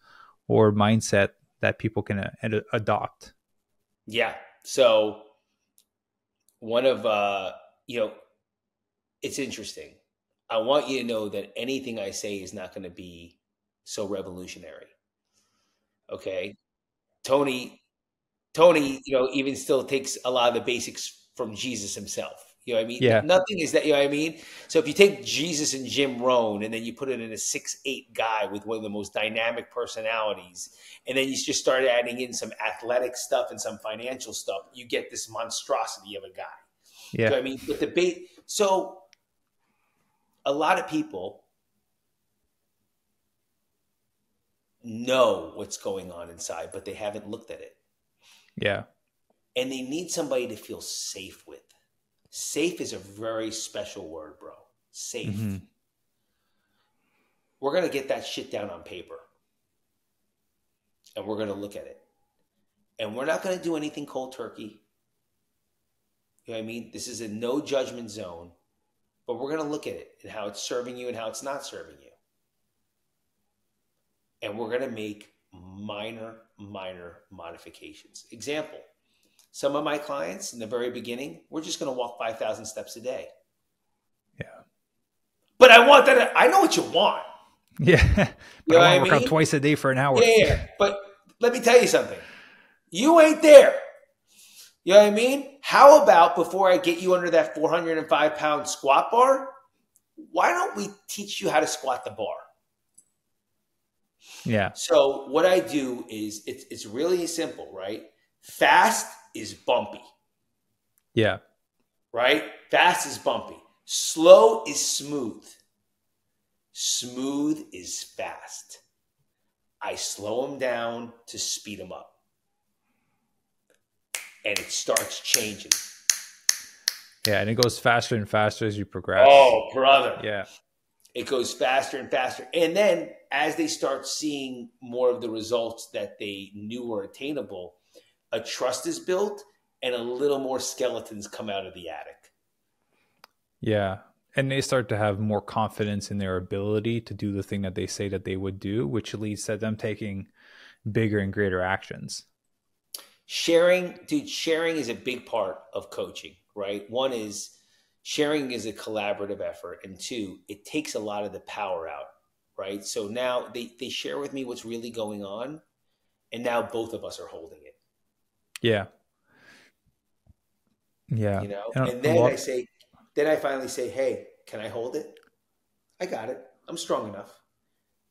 or mindset that people can adopt? Yeah. So one of, it's interesting. I want you to know that anything I say is not going to be so revolutionary. Okay. Tony, even still takes a lot of the basics from Jesus himself. You know what I mean? Yeah. Nothing is that, you know what I mean? So if you take Jesus and Jim Rohn and then you put it in a 6'8" guy with one of the most dynamic personalities, and then you just start adding in some athletic stuff and some financial stuff, you get this monstrosity of a guy. Yeah. You know what I mean? With the so a lot of people know what's going on inside, but they haven't looked at it. Yeah. And they need somebody to feel safe with. Safe is a very special word, bro. Safe. Mm-hmm. We're going to get that shit down on paper. And we're going to look at it. And we're not going to do anything cold turkey. You know what I mean? This is a no judgment zone. But we're going to look at it and how it's serving you and how it's not serving you. And we're going to make minor modifications. Example. Some of my clients in the very beginning, we're just going to walk 5,000 steps a day. Yeah. But I want that. I know what you want. Yeah. But I want to work out twice a day for an hour. Yeah. But let me tell you something. You ain't there. You know what I mean? How about before I get you under that 405-pound squat bar, why don't we teach you how to squat the bar? Yeah. So what I do is it's really simple, right? Fast is bumpy. Yeah. Right? Fast is bumpy. Slow is smooth. Smooth is fast. I slow them down to speed them up. And it starts changing. Yeah, and it goes faster and faster as you progress. Oh, brother. Yeah. It goes faster and faster. And then as they start seeing more of the results that they knew were attainable, a trust is built and a little more skeletons come out of the attic. Yeah. And they start to have more confidence in their ability to do the thing that they say that they would do, which leads to them taking bigger and greater actions. Sharing is a big part of coaching, right? One is sharing is a collaborative effort. And two, it takes a lot of the power out, right? So now they share with me what's really going on. And now both of us are holding it. Yeah. Yeah. You know, and then I finally say, hey, can I hold it? I got it. I'm strong enough.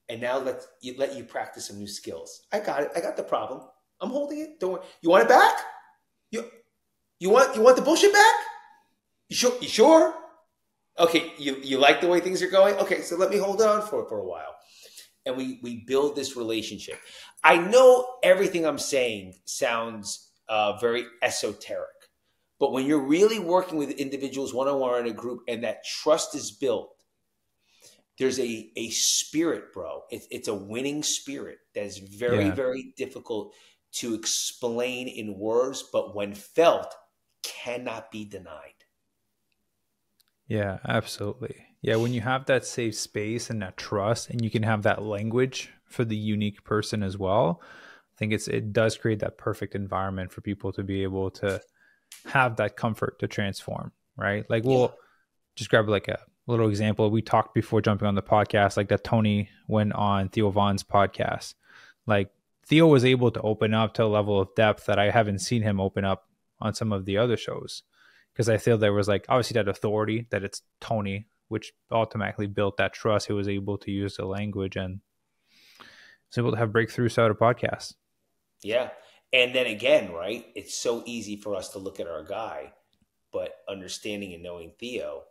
And now let you practice some new skills. I got it. I got the problem. I'm holding it. Don't worry. You want it back? You want the bullshit back? You sure? You sure? Okay, you like the way things are going? Okay, so let me hold on for a while. And we build this relationship. I know everything I'm saying sounds very esoteric, but when you're really working with individuals one-on-one in a group and that trust is built, there's a spirit, bro. It's a winning spirit that is very, very difficult to explain in words, but when felt, cannot be denied. Yeah, absolutely. Yeah, when you have that safe space and that trust, and you can have that language for the unique person as well, I think it does create that perfect environment for people to be able to have that comfort to transform, right? Like we'll just grab like a little example. We talked before jumping on the podcast, like that Tony went on Theo Vaughn's podcast. Like Theo was able to open up to a level of depth that I haven't seen him open up on some of the other shows. Because I feel there was like obviously that authority that it's Tony, which automatically built that trust. He was able to use the language and was able to have breakthroughs out of podcasts. Yeah. And then again, right, it's so easy for us to look at our guy, but understanding and knowing Theo,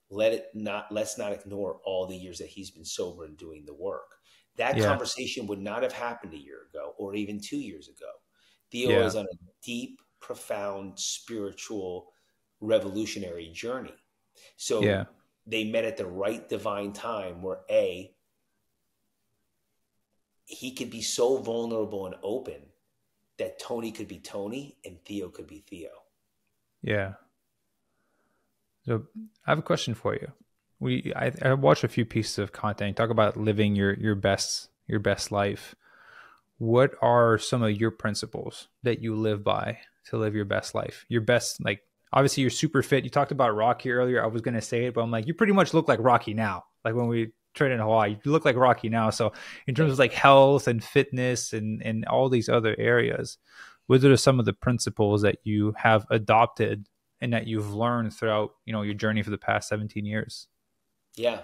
let's not ignore all the years that he's been sober and doing the work. That conversation would not have happened a year ago or even 2 years ago. Theo is on a deep, profound, spiritual, revolutionary journey. So they met at the right divine time where he could be so vulnerable and open that Tony could be Tony and Theo could be Theo. Yeah. So I have a question for you. I watched a few pieces of content. Talk about living your best life. What are some of your principles that you live by to live your best life? Your best, like, obviously you're super fit. You talked about Rocky earlier. I was going to say it, but I'm like, you pretty much look like Rocky now. Like when we trained in Hawaii, you look like Rocky now. So in terms of like health and fitness and all these other areas, what are some of the principles that you have adopted and that you've learned throughout, your journey for the past 17 years? Yeah,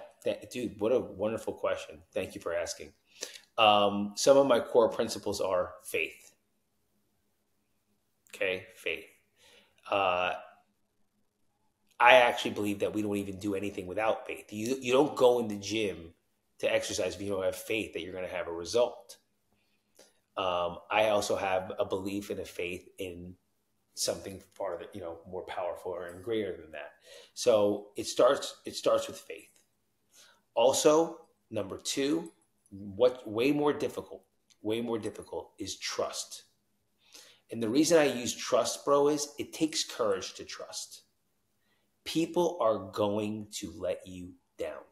dude, what a wonderful question. Thank you for asking. Some of my core principles are faith. Okay, faith. I actually believe that we don't even do anything without faith. You don't go in the gym to exercise if you don't have faith that you're going to have a result. I also have a belief and a faith in something far that more powerful and greater than that. So it starts with faith. Also, number two, what way more difficult is trust. And the reason I use trust, bro, is it takes courage to trust. People are going to let you down.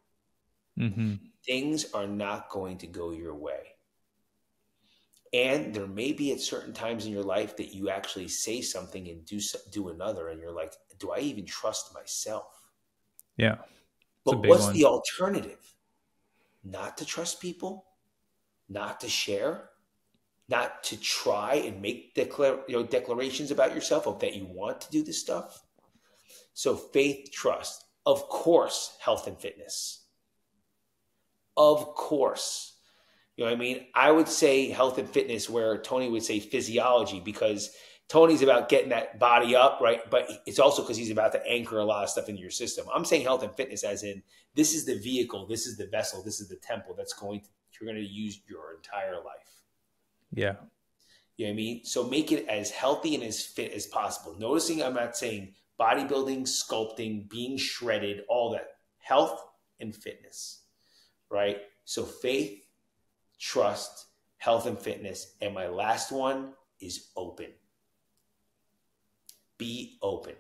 Mm-hmm. Things are not going to go your way. And there may be at certain times in your life that you actually say something and do another, and you're like, do I even trust myself? Yeah. But what's the alternative? Not to trust people, not to share, not to try and make declarations about yourself of that you want to do this stuff. So faith, trust, of course, health and fitness. Of course. You know what I mean? I would say health and fitness where Tony would say physiology, because Tony's about getting that body up, right? But it's also because he's about to anchor a lot of stuff into your system. I'm saying health and fitness as in this is the vehicle, this is the vessel, this is the temple you're going to use your entire life. Yeah. You know what I mean? So make it as healthy and as fit as possible. Noticing I'm not saying bodybuilding, sculpting, being shredded, all that. Health and fitness, right? So faith, trust, health and fitness. And my last one is open. Be open.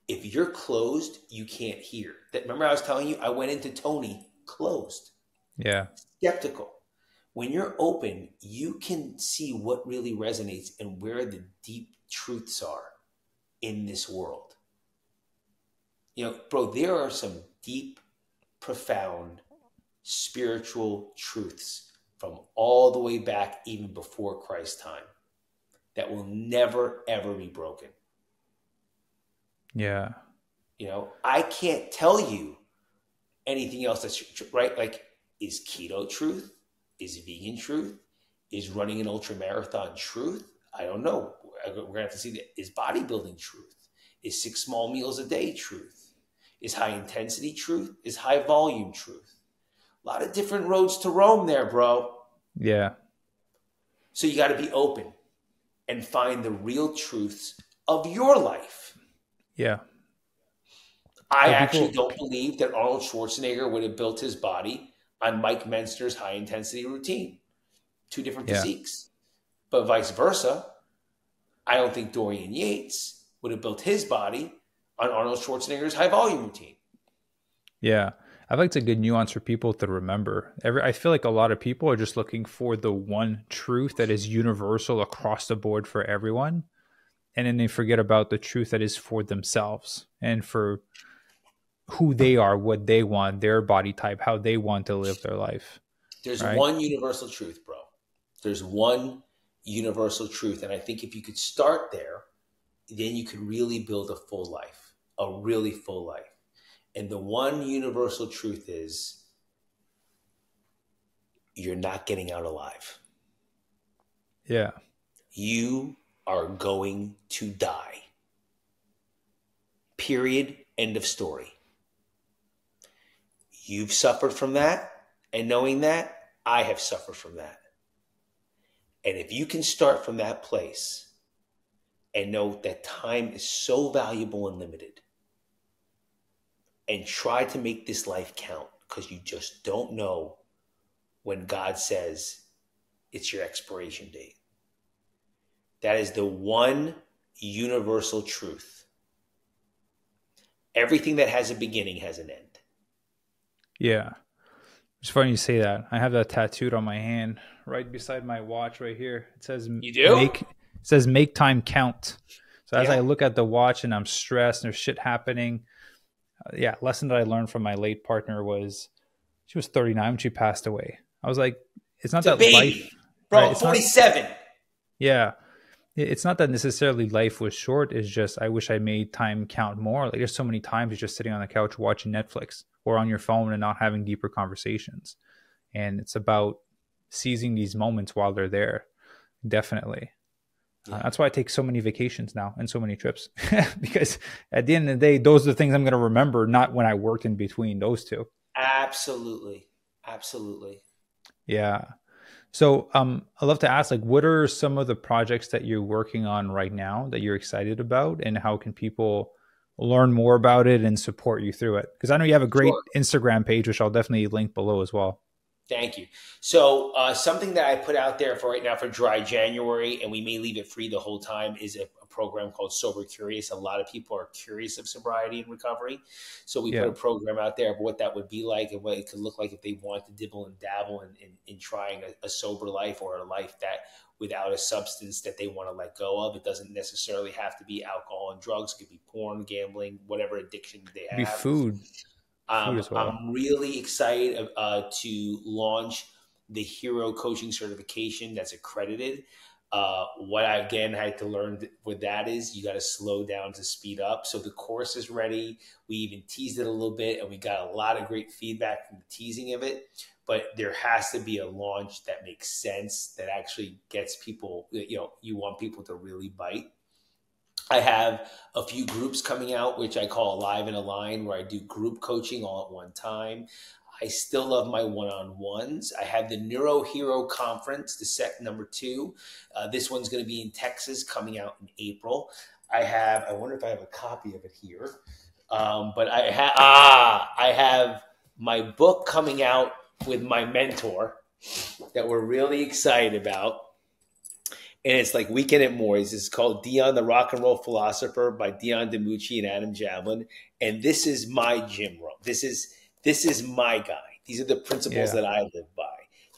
If you're closed, you can't hear. Remember I was telling you, I went into Tony closed. Yeah. Skeptical. When you're open, you can see what really resonates and where the deep truths are in this world. Bro, there are some deep, profound, spiritual truths from all the way back, even before Christ's time, that will never, ever be broken. Yeah. I can't tell you anything else that's right. Like, is keto truth? Is vegan truth? Is running an ultra marathon truth? I don't know. we're going to have to see that. Is bodybuilding truth? Is 6 small meals a day truth? Is high intensity truth? Is high volume truth? A lot of different roads to Rome there, bro. Yeah. So you got to be open and find the real truths of your life. Yeah. I actually don't believe that Arnold Schwarzenegger would have built his body on Mike Menster's high intensity routine. 2 different physiques. But vice versa, I don't think Dorian Yates would have built his body on Arnold Schwarzenegger's high volume routine. Yeah. I think it's a good nuance for people to remember. I feel like a lot of people are just looking for the one truth that is universal across the board for everyone. And then they forget about the truth that is for themselves and for who they are, what they want, their body type, how they want to live their life. There's one universal truth, bro. There's one universal truth. And I think if you could start there, then you could really build a full life, a really full life. And the one universal truth is you're not getting out alive. Yeah. You are going to die. Period. End of story. You've suffered from that. And knowing that, I have suffered from that. And if you can start from that place and know that time is so valuable and limited, and try to make this life count, because you just don't know when God says it's your expiration date. That is the one universal truth. Everything that has a beginning has an end. Yeah. It's funny you say that. I have that tattooed on my hand right beside my watch right here. It says, "You do?" It says, "Make time count." So as I look at the watch and I'm stressed and there's shit happening, lesson that I learned from my late partner was she was 39 when she passed away. I was like, it's not that life, bro, right? 47. It's not that necessarily life was short. It's just I wish I made time count more. Like there's so many times you're just sitting on the couch watching Netflix or on your phone and not having deeper conversations. And it's about seizing these moments while they're there. Definitely. That's why I take so many vacations now and so many trips because at the end of the day, those are the things I'm going to remember, not when I worked in between those two. Absolutely. Absolutely. Yeah. So I'd love to ask, like, what are some of the projects that you're working on right now that you're excited about, and how can people learn more about it and support you through it? Because I know you have a great Instagram page, which I'll definitely link below as well. Thank you. So something that I put out there for right now for dry January, and we may leave it free the whole time, is a program called Sober Curious. A lot of people are curious of sobriety and recovery. So we put a program out there of what that would be like and what it could look like if they want to dibble and dabble in trying a sober life or a life that without a substance that they want to let go of. It doesn't necessarily have to be alcohol and drugs. It could be porn, gambling, whatever addiction they have. Be food. As well. I'm really excited to launch the Hero Coaching Certification that's accredited. What I, again, had to learn what that is, you got to slow down to speed up. So the course is ready. We even teased it a little bit, and we got a lot of great feedback from the teasing of it. But there has to be a launch that makes sense, that actually gets people, you want people to really bite. I have a few groups coming out, which I call Alive and Align, where I do group coaching all at one time. I still love my one-on-ones. I have the Neuro Hero Conference, the set number 2. This one's going to be in Texas, coming out in April. I wonder if I have a copy of it here. But I have my book coming out with my mentor that we're really excited about. And it's like Weekend at Moy's. It's called Dion, the Rock and Roll Philosopher by Dion DiMucci and Adam Jablin. And this is my Jim Rohn. This is my guy. These are the principles that I live by.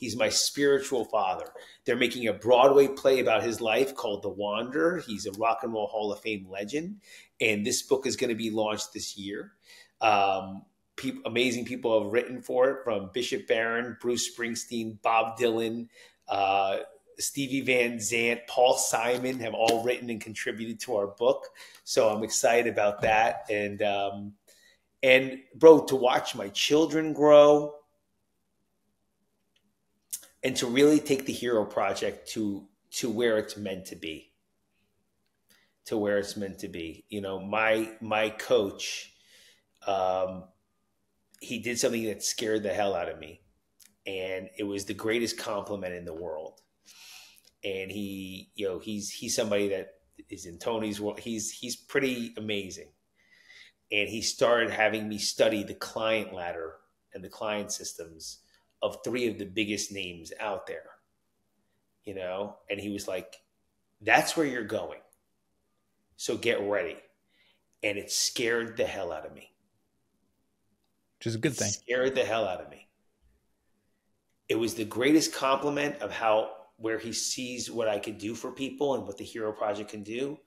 He's my spiritual father. They're making a Broadway play about his life called The Wanderer. He's a Rock and Roll Hall of Fame legend. And this book is going to be launched this year. Amazing people have written for it, from Bishop Barron, Bruce Springsteen, Bob Dylan, Stevie Van Zandt, Paul Simon have all written and contributed to our book. So I'm excited about that. And bro, to watch my children grow and to really take the Hero Project to where it's meant to be. to where it's meant to be. You know, my coach, he did something that scared the hell out of me, and it was the greatest compliment in the world. And he, you know, he's somebody that is in Tony's world. He's pretty amazing. And he started having me study the client ladder and the client systems of three of the biggest names out there, you know? And he was like, that's where you're going. So get ready. And it scared the hell out of me. Which is a good thing. Scared the hell out of me. It was the greatest compliment of where he sees what I could do for people and what the Hero Project can do.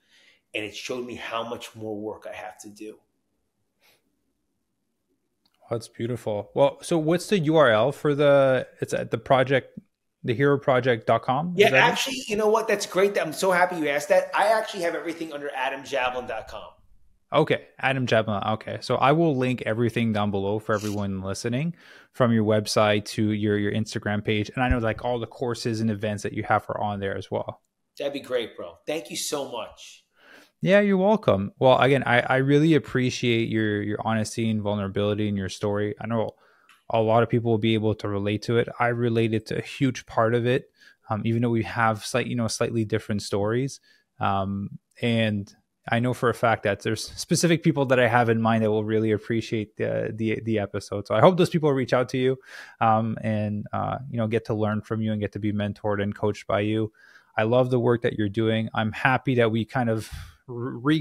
And it showed me how much more work I have to do. That's beautiful. Well, so what's the URL for it's at the project, theheroproject.com? Yeah, actually, you know what? That's great. I'm so happy you asked that. I actually have everything under adamjablin.com. Okay, Adam Jablin. Okay, so I will link everything down below for everyone listening, from your website to your Instagram page. And I know like all the courses and events that you have are on there as well. That'd be great, bro. Thank you so much. Yeah, you're welcome. Well, again, I really appreciate your honesty and vulnerability in your story. I know a lot of people will be able to relate to it. I related to a huge part of it, even though we have slightly different stories. And I know for a fact that there's specific people that I have in mind that will really appreciate the episode. So I hope those people reach out to you, and get to learn from you and get to be mentored and coached by you. I love the work that you're doing. I'm happy that we kind of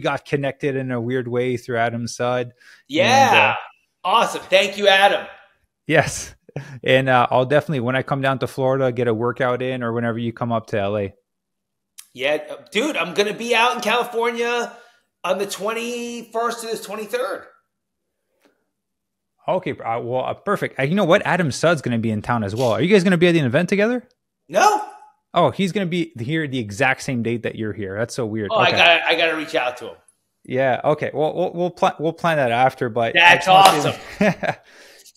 got connected in a weird way through Adam Sudd. Yeah. And, awesome. Thank you, Adam. Yes. And I'll definitely, when I come down to Florida, get a workout in, or whenever you come up to LA. Yeah, dude, I'm going to be out in California on the 21st to the 23rd. Okay. Well, perfect. You know what? Adam Sudd's going to be in town as well. Are you guys going to be at the event together? No. Oh, he's going to be here the exact same date that you're here. That's so weird. Oh, okay. I got to reach out to him. Yeah. Okay. Well, we'll plan that after. But that's awesome.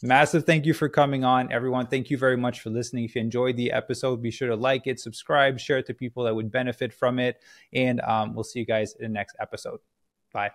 Massive thank you for coming on, everyone. Thank you very much for listening. If you enjoyed the episode, be sure to like it, subscribe, share it to people that would benefit from it, and we'll see you guys in the next episode. Bye.